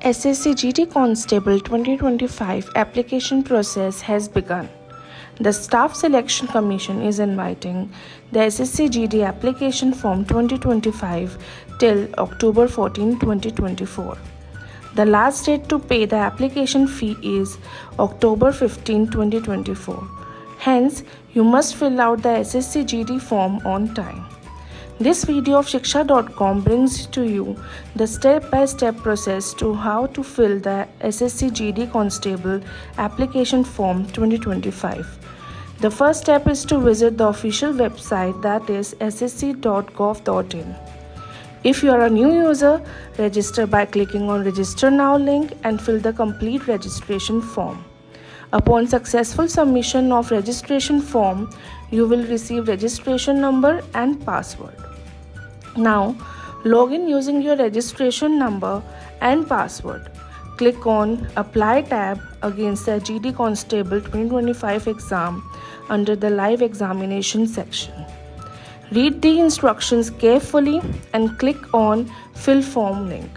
SSC GT Constable 2025 application process has begun. The Staff Selection Commission is inviting the SSC GD application form 2025 till October 14, 2024. The last date to pay the application fee is October 15, 2024. Hence, you must fill out the SSC GD form on time. This video of shiksha.com brings to you the step-by-step process to how to fill the SSC GD Constable application form 2025. The first step is to visit the official website, that is ssc.gov.in. If you are a new user, register by clicking on Register Now link and fill the complete registration form. Upon successful submission of registration form, you will receive registration number and password. Now, log in using your registration number and password. Click on Apply tab against the GD Constable 2025 exam under the Live Examination section. Read the instructions carefully and click on Fill Form link.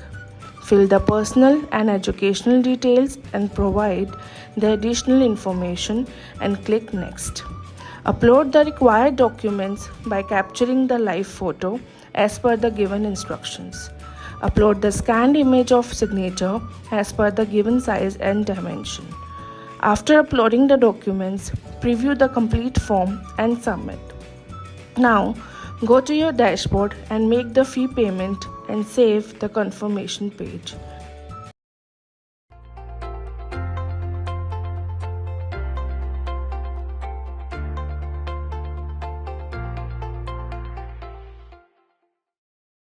Fill the personal and educational details and provide the additional information and click Next. Upload the required documents by capturing the live photo as per the given instructions. Upload the scanned image of signature as per the given size and dimension. After uploading the documents, preview the complete form and submit. Now, go to your dashboard and make the fee payment and save the confirmation page.